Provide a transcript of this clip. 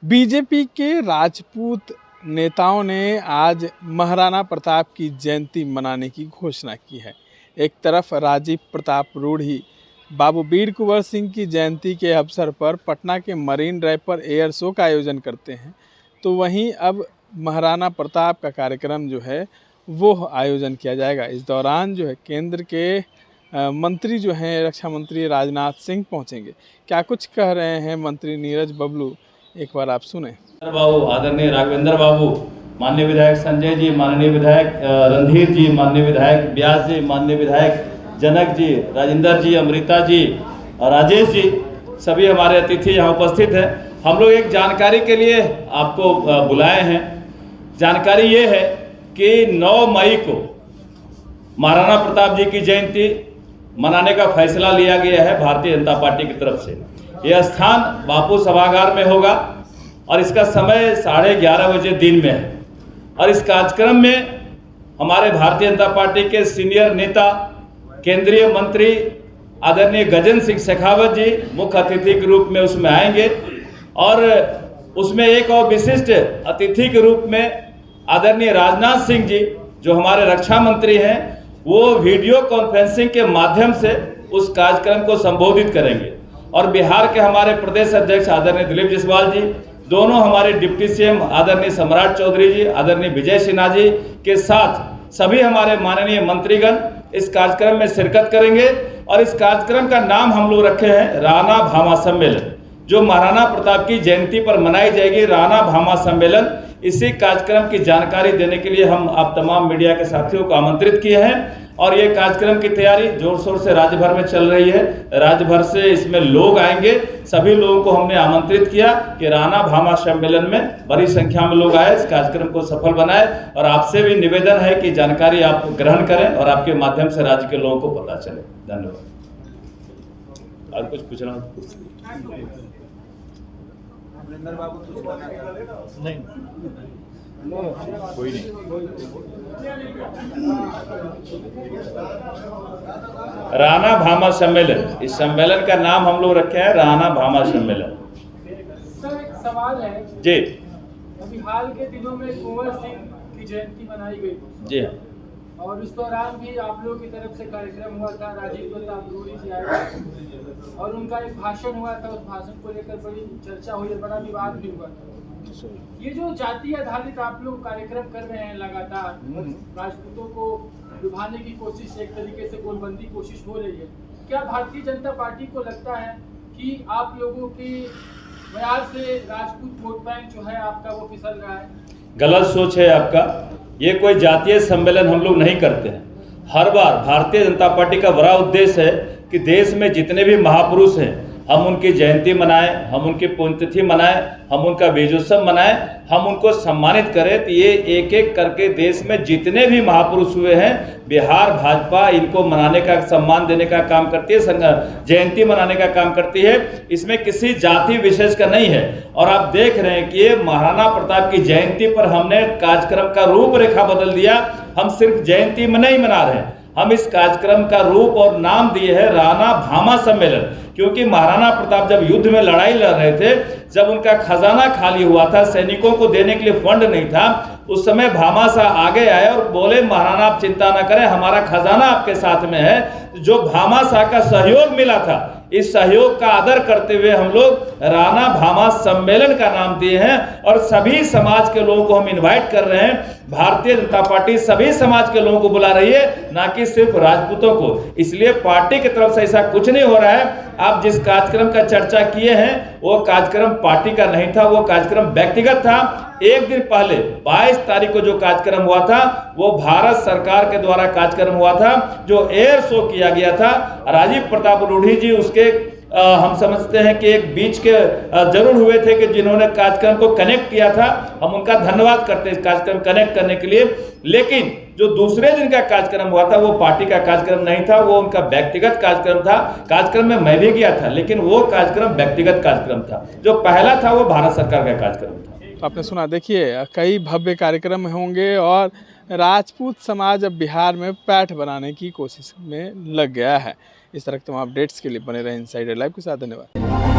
BJP के राजपूत नेताओं ने आज महाराणा प्रताप की जयंती मनाने की घोषणा की है। एक तरफ राजीव प्रताप रूढ़ी बाबू वीर कुंवर सिंह की जयंती के अवसर पर पटना के मरीन ड्राइव पर एयर शो का आयोजन करते हैं, तो वहीं अब महाराणा प्रताप का कार्यक्रम जो है वो आयोजन किया जाएगा। इस दौरान जो है केंद्र के मंत्री जो हैं रक्षा मंत्री राजनाथ सिंह पहुंचेंगे। क्या कुछ कह रहे हैं मंत्री नीरज बबलू, एक बार आप सुने। बाबू आदरणीय राघवेंद्र बाबू, माननीय विधायक संजय जी, माननीय विधायक रणधीर जी, माननीय विधायक व्यास जी, माननीय विधायक जनक जी, राजेंद्र जी, अमृता जी और राजेश जी, सभी हमारे अतिथि यहाँ उपस्थित हैं। हम लोग एक जानकारी के लिए आपको बुलाए हैं। जानकारी ये है कि 9 मई को महाराणा प्रताप जी की जयंती मनाने का फैसला लिया गया है भारतीय जनता पार्टी की तरफ से। यह स्थान बापू सभागार में होगा और इसका समय 11:30 बजे दिन में है। और इस कार्यक्रम में हमारे भारतीय जनता पार्टी के सीनियर नेता केंद्रीय मंत्री आदरणीय गजेंद्र सिंह शेखावत जी मुख्य अतिथि के रूप में उसमें आएंगे। और उसमें एक और विशिष्ट अतिथि के रूप में आदरणीय राजनाथ सिंह जी जो हमारे रक्षा मंत्री हैं, वो वीडियो कॉन्फ्रेंसिंग के माध्यम से उस कार्यक्रम को संबोधित करेंगे। और बिहार के हमारे प्रदेश अध्यक्ष आदरणीय दिलीप जायसवाल जी, दोनों हमारे डिप्टी सीएम आदरणीय सम्राट चौधरी जी, आदरणीय विजय सिन्हा जी के साथ सभी हमारे माननीय मंत्रीगण इस कार्यक्रम में शिरकत करेंगे। और इस कार्यक्रम का नाम हम लोग रखे हैं राणा भामा सम्मेलन, जो महाराणा प्रताप की जयंती पर मनाई जाएगी। राणा भामा सम्मेलन, इसी कार्यक्रम की जानकारी देने के लिए हम आप तमाम मीडिया के साथियों को आमंत्रित किए हैं। और ये कार्यक्रम की तैयारी जोर शोर से राज्य भर में चल रही है। राज्य भर से इसमें लोग आएंगे। सभी लोगों को हमने आमंत्रित किया कि राणा भामा सम्मेलन में बड़ी संख्या में लोग आए, इस कार्यक्रम को सफल बनाए। और आपसे भी निवेदन है कि जानकारी आप ग्रहण करें और आपके माध्यम से राज्य के लोगों को पता चले। धन्यवाद। और कुछ पूछना? नहीं, कोई नहीं। राणा भामा सम्मेलन, इस सम्मेलन का नाम हम लोग रखे हैं राणा भामा सम्मेलन। सर, एक सवाल है जी। अभी हाल के दिनों में कुंवर सिंह की जयंती मनाई गई जी हाँ। और इस दौरान भी आप लोगों की तरफ से कार्यक्रम हुआ था। राजीव प्रताप रूढ़ी जी आए थे और उनका एक भाषण हुआ था। उस भाषण को लेकर बड़ी चर्चा हुई, बड़ा विवाद भी हुआ था। ये जो जाति आधारित आप लोग कार्यक्रम कर रहे हैं लगातार, राजपूतों को लुभाने की कोशिश, एक तरीके से गोलबंदी कोशिश हो रही है, क्या भारतीय जनता पार्टी को लगता है कि आप लोगों की बयान से राजपूत वोट बैंक जो है आपका वो फिसल रहा है? गलत सोच है आपका। ये कोई जातीय सम्मेलन हम लोग नहीं करते हैं। हर बार भारतीय जनता पार्टी का बड़ा उद्देश्य है कि देश में जितने भी महापुरुष हैं हम उनकी जयंती मनाएं, हम उनकी पुण्यतिथि मनाएं, हम उनका विजयोत्सव मनाएं, हम उनको सम्मानित करें। तो ये एक एक करके देश में जितने भी महापुरुष हुए हैं, बिहार भाजपा इनको मनाने का, सम्मान देने का काम करती है, जयंती मनाने का काम करती है। इसमें किसी जाति विशेष का नहीं है। और आप देख रहे हैं कि ये महाराणा प्रताप की जयंती पर हमने कार्यक्रम का रूपरेखा बदल दिया। हम सिर्फ जयंती में नहीं मना रहे हैं, हम इस कार्यक्रम का रूप और नाम दिए है राणा भामा सम्मेलन। क्योंकि महाराणा प्रताप जब युद्ध में लड़ाई लड़ रहे थे, जब उनका खजाना खाली हुआ था, सैनिकों को देने के लिए फंड नहीं था, उस समय भामा शाह आगे आए और बोले महाराणा आप चिंता न करें, हमारा खजाना आपके साथ में है। जो भामा शाह का सहयोग मिला था, इस सहयोग का आदर करते हुए हम लोग राणा भामा सम्मेलन का नाम दिए हैं। और सभी समाज के लोगों को हम इनवाइट कर रहे हैं। भारतीय जनता पार्टी सभी समाज के लोगों को बुला रही है, ना कि सिर्फ राजपूतों को। इसलिए पार्टी की तरफ से ऐसा कुछ नहीं हो रहा है। आप जिस कार्यक्रम का चर्चा किए हैं वो कार्यक्रम पार्टी का नहीं था, वो कार्यक्रम व्यक्तिगत था। एक दिन पहले 22 तारीख को जो कार्यक्रम हुआ था वो भारत सरकार के द्वारा कार्यक्रम हुआ था, जो एयर शो किया गया था। राजीव प्रताप रूढ़ी जी उसके हम समझते हैं कि एक बीच के जरूर हुए थे कि जिन्होंने कार्यक्रम को कनेक्ट किया था। हम उनका धन्यवाद करते हैं इस कार्यक्रम कनेक्ट करने के लिए। लेकिन जो दूसरे दिन का कार्यक्रम हुआ था वो पार्टी का कार्यक्रम नहीं था, वो उनका व्यक्तिगत कार्यक्रम था। कार्यक्रम में मैं भी गया था, लेकिन वो कार्यक्रम व्यक्तिगत कार्यक्रम था। जो पहला था वो भारत सरकार का कार्यक्रम था। आपने सुना, देखिए कई भव्य कार्यक्रम होंगे और राजपूत समाज अब बिहार में पैठ बनाने की कोशिश में लग गया है। इस तरह के तमाम अपडेट्स के लिए बने रहे इनसाइडर लाइव के साथ। धन्यवाद।